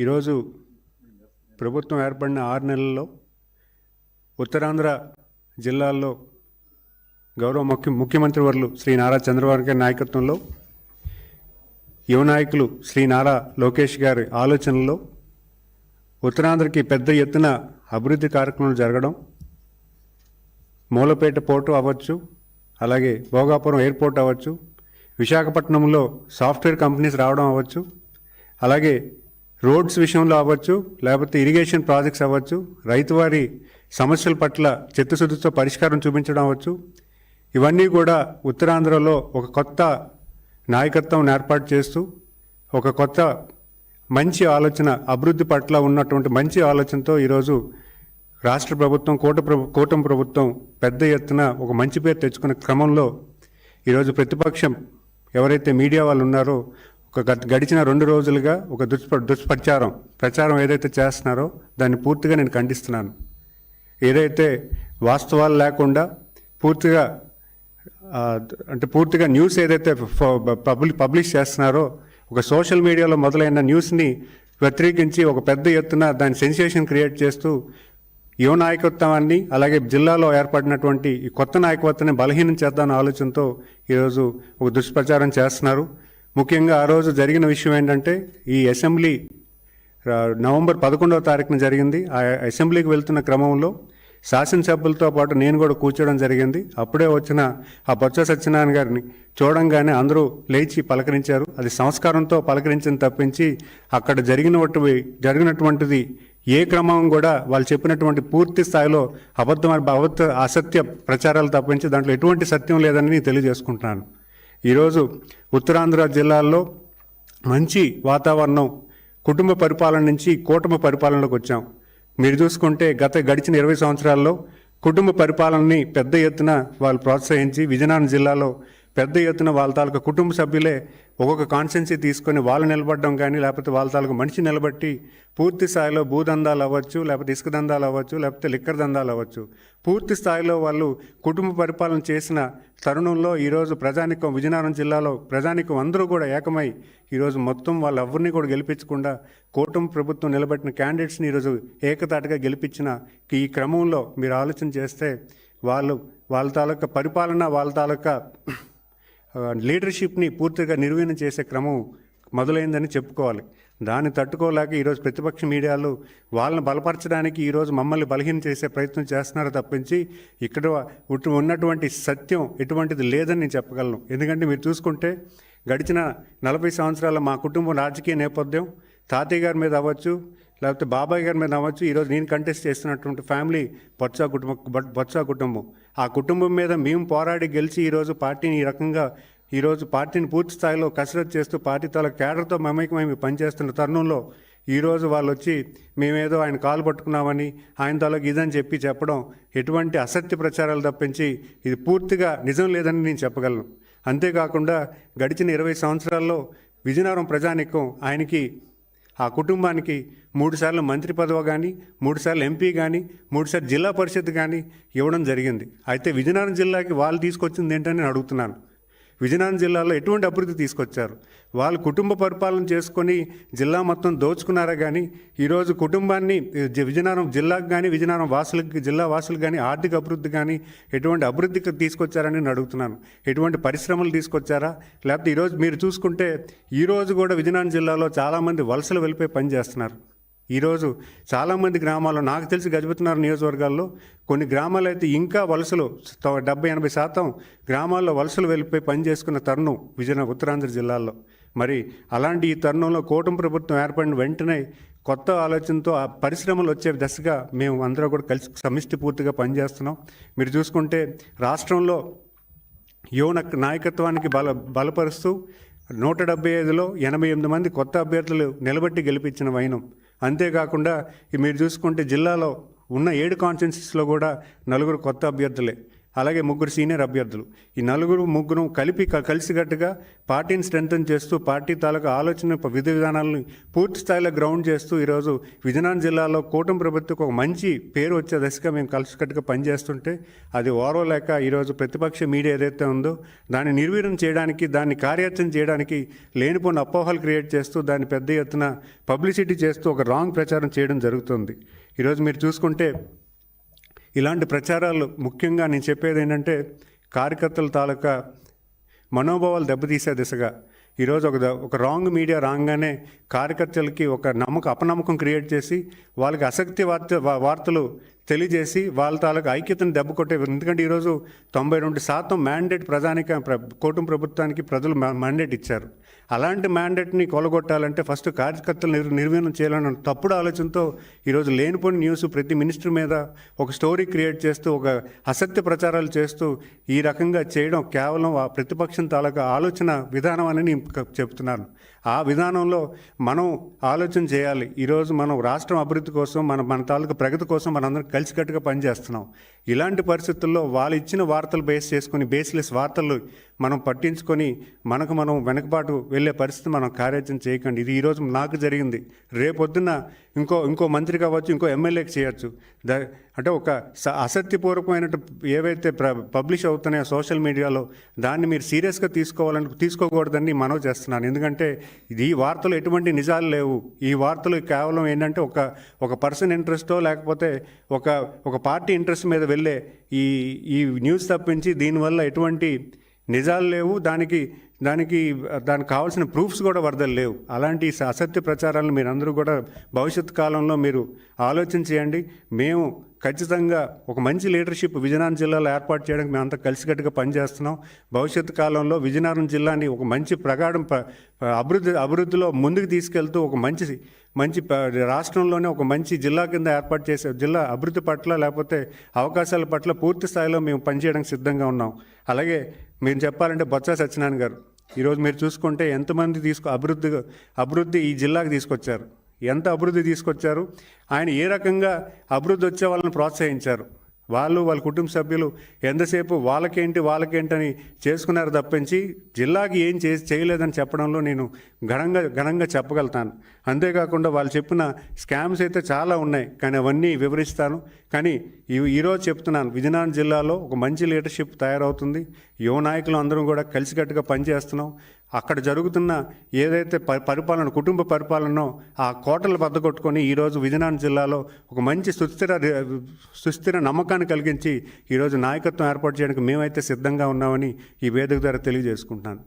ఈరోజు ప్రభుత్వం ఏర్పడిన 6 నెలల్లో ఉత్తరాంధ్ర జిల్లాల్లో గౌరవ ముఖ్యమంత్రి వర్యులు శ్రీ నారా చంద్రబాబు గారి నాయకత్వంలో యువ నాయకులు శ్రీ నారా లోకేష్ గారి ఆలోచనలో ఉత్తరాంధ్రకి పెద్ద ఎత్తున అభివృద్ధి కార్యక్రమాలు జరగడం, మూలపేట పోర్టు అవ్వచ్చు, అలాగే భోగాపురం ఎయిర్పోర్ట్ అవ్వచ్చు, విశాఖపట్నంలో సాఫ్ట్వేర్ కంపెనీస్ రావడం అవ్వచ్చు, అలాగే రోడ్స్ విషయంలో అవ్వచ్చు, లేకపోతే ఇరిగేషన్ ప్రాజెక్ట్స్ అవ్వచ్చు, రైతువారి సమస్యల పట్ల చిత్తశుద్ధితో పరిష్కారం చూపించడం అవ్వచ్చు. ఇవన్నీ కూడా ఉత్తరాంధ్రలో ఒక కొత్త నాయకత్వం ఏర్పాటు చేస్తూ ఒక కొత్త మంచి ఆలోచన, అభివృద్ధి పట్ల ఉన్నటువంటి మంచి ఆలోచనతో ఈరోజు రాష్ట్ర ప్రభుత్వం కూటమి ప్రభుత్వం పెద్ద ఎత్తున ఒక మంచి పేరు తెచ్చుకునే క్రమంలో ఈరోజు ప్రతిపక్షం ఎవరైతే మీడియా వాళ్ళు ఉన్నారో గడిచిన 2 రోజులుగా ఒక ప్రచారం ఏదైతే చేస్తున్నారో దాన్ని పూర్తిగా నేను ఖండిస్తున్నాను. ఏదైతే వాస్తవాలు లేకుండా పూర్తిగా న్యూస్ ఏదైతే పబ్లిష్ చేస్తున్నారో, ఒక సోషల్ మీడియాలో మొదలైన న్యూస్ని వ్యతిరేకించి ఒక పెద్ద ఎత్తున దాని సెన్సేషన్ క్రియేట్ చేస్తూ యువ నాయకత్వాన్ని, అలాగే జిల్లాలో ఏర్పడినటువంటి ఈ కొత్త నాయకత్వాన్ని బలహీనం చేద్దామన్న ఆలోచనతో ఈరోజు ఒక దుష్ప్రచారం చేస్తున్నారు. ముఖ్యంగా ఆ రోజు జరిగిన విషయం ఏంటంటే, ఈ అసెంబ్లీ నవంబర్ 11వ తారీఖున జరిగింది. ఆ అసెంబ్లీకి వెళ్తున్న క్రమంలో శాసనసభ్యులతో పాటు నేను కూడా కూర్చోవడం జరిగింది. అప్పుడే వచ్చిన ఆ బొత్స సత్యనారాయణ గారిని చూడంగానే అందరూ లేచి పలకరించారు. అది సంస్కారంతో పలకరించిన తప్పించి అక్కడ జరిగినటువంటిది ఏ క్రమం కూడా వాళ్ళు చెప్పినటువంటి పూర్తి స్థాయిలో అసత్య ప్రచారాలు తప్పించి దాంట్లో ఎటువంటి సత్యం లేదని నేను తెలియజేసుకుంటున్నాను. ఈరోజు ఉత్తరాంధ్ర జిల్లాల్లో మంచి వాతావరణం, కుటుంబ పరిపాలన నుంచి కూటమి పరిపాలనలోకి వచ్చాం. మీరు చూసుకుంటే గడిచిన 20 సంవత్సరాల్లో కుటుంబ పరిపాలనని పెద్ద ఎత్తున వాళ్ళు ప్రోత్సహించి విజయనగరం జిల్లాలో పెద్ద ఎత్తున వాళ్ళ తాలూకా కుటుంబ సభ్యులే ఒక్కొక్క కాన్స్టెన్సీ తీసుకొని వాళ్ళు నిలబడడం కానీ, లేకపోతే వాళ్ళ తాలూకా మనిషి నిలబట్టి పూర్తి స్థాయిలో భూదందాలు అవ్వచ్చు, లేకపోతే ఇసుక దందాలు అవ్వచ్చు, లేకపోతే లిక్కర్ దందాలు అవ్వచ్చు, పూర్తి స్థాయిలో వాళ్ళు కుటుంబ పరిపాలన చేసిన తరుణంలో ఈరోజు విజయనగరం జిల్లాలో ప్రజానికం అందరూ కూడా ఏకమై ఈరోజు మొత్తం వాళ్ళు ఎవరిని కూడా గెలిపించకుండా కూటమి ప్రభుత్వం నిలబెట్టిన క్యాండిడేట్స్ని ఈరోజు ఏకతాటిగా గెలిపించిన ఈ క్రమంలో మీరు ఆలోచన చేస్తే వాళ్ళ తాలూకా పరిపాలన, వాళ్ళ తాలూకా లీడర్షిప్ని పూర్తిగా నిర్వీర్యం చేసే క్రమం మొదలైందని చెప్పుకోవాలి. దాన్ని తట్టుకోలేక ఈరోజు ప్రతిపక్ష మీడియాలు వాళ్ళని బలపరచడానికి ఈరోజు మమ్మల్ని బలహీనం చేసే ప్రయత్నం చేస్తున్నారు తప్పించి ఇక్కడ ఉన్నటువంటి సత్యం ఎటువంటిది లేదని నేను చెప్పగలను. ఎందుకంటే మీరు చూసుకుంటే గడిచిన 40 సంవత్సరాల మా కుటుంబం రాజకీయ నేపథ్యం తాతయ్య గారి మీద అవ్వచ్చు, లేకపోతే బాబాయ్ గారి మీద అవ్వచ్చు, ఈరోజు నేను కంటెస్ట్ చేస్తున్నటువంటి ఫ్యామిలీ బొత్స కుటుంబం. ఆ కుటుంబం మీద మేము పోరాడి గెలిచి ఈరోజు పార్టీని ఈ రకంగా పార్టీని పూర్తి స్థాయిలో కసరత్తు చేస్తూ పార్టీ తాలూకు కేడర్తో మమేకమై పనిచేస్తున్న తరుణంలో ఈరోజు వాళ్ళు వచ్చి మేమేదో ఆయన కాలు పట్టుకున్నామని, ఆయన తాలూకు ఇదని చెప్పడం ఎటువంటి అసత్య ప్రచారాలు తప్పించి ఇది పూర్తిగా నిజం లేదని నేను చెప్పగలను. అంతేకాకుండా గడిచిన 20 సంవత్సరాల్లో విజయనగరం ప్రజానికం ఆ కుటుంబానికి 3 సార్లు మంత్రి పదవి కానీ, 3 సార్లు ఎంపీ కానీ, 3 సార్లు జిల్లా పరిషత్ కానీ ఇవ్వడం జరిగింది. అయితే విజయనగరం జిల్లాకి వాళ్ళు తీసుకొచ్చింది ఏంటని నేను అడుగుతున్నాను. విజయనగరం జిల్లాలో ఎటువంటి అభివృద్ధి తీసుకొచ్చారు? వాళ్ళు కుటుంబ పరిపాలన చేసుకొని జిల్లా మొత్తం దోచుకున్నారా కానీ ఈరోజు కుటుంబాన్ని విజయనగరం జిల్లాకు కానీ, విజయనగరం జిల్లా వాసులకు కానీ ఆర్థిక అభివృద్ధి కానీ ఎటువంటి అభివృద్ధికి తీసుకొచ్చారని నేను అడుగుతున్నాను. ఎటువంటి పరిశ్రమలు తీసుకొచ్చారా? లేకపోతే ఈరోజు మీరు చూసుకుంటే ఈరోజు కూడా విజయనగరం జిల్లాలో చాలామంది వలసలు వెళ్ళిపోయి పనిచేస్తున్నారు. ఈరోజు చాలామంది గ్రామాల్లో నాకు తెలిసి గజపతినగరం నియోజకవర్గాల్లో కొన్ని గ్రామాలు అయితే ఇంకా వలసలు 70-80% గ్రామాల్లో వలసలు వెళ్ళిపోయి పనిచేసుకున్న తరుణం ఉత్తరాంధ్ర జిల్లాల్లో. మరి అలాంటి ఈ తరుణంలో కూటమి ప్రభుత్వం ఏర్పడిన వెంటనే కొత్త ఆలోచనతో ఆ పరిశ్రమలు వచ్చే దశగా మేము అందరూ కూడా కలిసి సమిష్టి పూర్తిగా పనిచేస్తున్నాం. మీరు చూసుకుంటే రాష్ట్రంలో యువ నాయకత్వానికి బలపరుస్తూ 175లో 88 మంది కొత్త అభ్యర్థులు నిలబెట్టి గెలిపించిన వైనం. అంతేకాకుండా మీరు చూసుకుంటే జిల్లాలో ఉన్న 7 కాన్స్టిట్యున్సీస్లో కూడా 4 కొత్త అభ్యర్థులే. అలాగే 3 సీనియర్ అభ్యర్థులు. ఈ ముగ్గురు కలిసికట్టుగా పార్టీని స్ట్రెంథన్ చేస్తూ పార్టీ తాలూకా ఆలోచన విధి విధానాలను పూర్తి స్థాయిలో గ్రౌండ్ చేస్తూ ఈరోజు విజయనగరం జిల్లాలో కూటమి ప్రభుత్వకు ఒక మంచి పేరు వచ్చే దశగా మేము కలిసికట్టుగా పనిచేస్తుంటే అది ఓర్వలేక ఈరోజు ప్రతిపక్ష మీడియా ఏదైతే ఉందో దాన్ని నిర్వీర్యం చేయడానికి, దాన్ని కార్యాచరణ చేయడానికి లేనిపోయిన అపోహలు క్రియేట్ చేస్తూ దాన్ని పెద్ద ఎత్తున పబ్లిసిటీ చేస్తూ ఒక రాంగ్ ప్రచారం చేయడం జరుగుతుంది. ఈరోజు మీరు చూసుకుంటే ఇలాంటి ప్రచారాలు ముఖ్యంగా నేను చెప్పేది ఏంటంటే కార్యకర్తల తాలూకా మనోభావాలు దెబ్బతీసే దిశగా ఈరోజు ఒక రాంగ్ మీడియా రాగానే కార్యకర్తలకి ఒక అపనమ్మకం క్రియేట్ చేసి వాళ్ళకి ఆసక్తి వార్తలు తెలియజేసి వాళ్ళ తాలూకు ఐక్యతను దెబ్బ కొట్టే. ఎందుకంటే ఈరోజు 92% మ్యాండేట్ కూటమి ప్రభుత్వానికి ప్రజలు మ్యాండేట్ ఇచ్చారు. అలాంటి మ్యాండేట్ని కొలగొట్టాలంటే ఫస్ట్ కార్యకర్తలు నిర్వీర్యం చేయాలన్న తప్పుడు ఆలోచనతో ఈరోజు లేనిపోని న్యూస్ ప్రతి మినిస్టర్ మీద ఒక స్టోరీ క్రియేట్ చేస్తూ ఒక అసత్య ప్రచారాలు చేస్తూ ఈ రకంగా చేయడం కేవలం ఆ ప్రతిపక్షం తాలూకా ఆలోచన విధానం అని నేను చెప్తున్నాను. ఆ విధానంలో మనం ఆలోచన చేయాలి. ఈరోజు మనం రాష్ట్రం అభివృద్ధి కోసం మన తాలూకా ప్రగతి కోసం మనందరం కలిసికట్టుగా పనిచేస్తున్నాం. ఇలాంటి పరిస్థితుల్లో వాళ్ళు ఇచ్చిన వార్తలు బేస్ చేసుకొని బేస్లెస్ వార్తలు మనం పట్టించుకొని మనం వెనకబాటు వెళ్ళే పరిస్థితి మనం కార్యాచరణ చేయకండి. ఇది ఈరోజు నాకు జరిగింది. రేపొద్దున ఇంకో మంత్రి కావచ్చు, ఇంకో ఎమ్మెల్యేకి చేయొచ్చు. అంటే ఒక అసత్యపూర్వకమైన ఏవైతే పబ్లిష్ అవుతున్నాయో సోషల్ మీడియాలో దాన్ని మీరు సీరియస్గా తీసుకోకూడదని మనవి చేస్తున్నాను. ఎందుకంటే ఈ వార్తలు ఎటువంటి నిజాలు లేవు. ఈ వార్తలు కేవలం ఏంటంటే ఒక పర్సన్ ఇంట్రెస్టో లేకపోతే ఒక పార్టీ ఇంట్రెస్ట్ మీద వెళ్ళే ఈ న్యూస్ తప్పించి దీనివల్ల ఎటువంటి నిజాలు లేవు. దానికి కావాల్సిన ప్రూఫ్స్ కూడా వరదలు లేవు. అలాంటి అసత్య ప్రచారాలను మీరందరూ కూడా భవిష్యత్ కాలంలో మీరు ఆలోచన చేయండి. మేము ఖచ్చితంగా ఒక మంచి లీడర్షిప్ విజయనగరం జిల్లాలో ఏర్పాటు చేయడానికి మేమంతా కలిసికట్టుగా పనిచేస్తున్నాం. భవిష్యత్ కాలంలో విజయనగరం జిల్లాని ఒక మంచి ప్రగాఢం అభివృద్ధిలో ముందుకు తీసుకెళ్తూ ఒక మంచి రాష్ట్రంలోనే ఒక మంచి జిల్లా కింద ఏర్పాటు చేసే జిల్లా అభివృద్ధి పట్ల లేకపోతే అవకాశాల పట్ల పూర్తి స్థాయిలో మేము పనిచేయడానికి సిద్ధంగా ఉన్నాం. అలాగే మీరు చెప్పాలంటే బొత్స సత్యనారాయణ గారు ఈరోజు మీరు చూసుకుంటే ఎంతమంది అభివృద్ధి ఈ జిల్లాకు తీసుకొచ్చారు, ఎంత అభివృద్ధి తీసుకొచ్చారు, ఆయన ఏ రకంగా అభివృద్ధి వచ్చే వాళ్ళని ప్రోత్సహించారు. వాళ్ళ కుటుంబ సభ్యులు ఎంతసేపు వాళ్ళకేంటని చేసుకున్నారు తప్పించి జిల్లాకి ఏం చేయలేదని చెప్పడంలో నేను ఘనంగా చెప్పగలుగుతాను. అంతేకాకుండా వాళ్ళు చెప్పిన స్కామ్స్ అయితే చాలా ఉన్నాయి, కానీ అవన్నీ వివరిస్తాను. కానీ ఈరోజు చెప్తున్నాను, విజయనగరం జిల్లాలో ఒక మంచి లీడర్షిప్ తయారవుతుంది. యువ నాయకులు అందరం కూడా కలిసికట్టుగా పనిచేస్తున్నాం. అక్కడ జరుగుతున్న ఏదైతే కుటుంబ పరిపాలనో ఆ కోటలు బద్దకొట్టుకొని ఈరోజు విజయనగరం జిల్లాలో ఒక మంచి సుస్థిర నమ్మకాన్ని కలిగించి ఈరోజు నాయకత్వం ఏర్పాటు చేయడానికి మేమైతే సిద్ధంగా ఉన్నామని ఈ వేదిక ద్వారా తెలియజేసుకుంటున్నాను.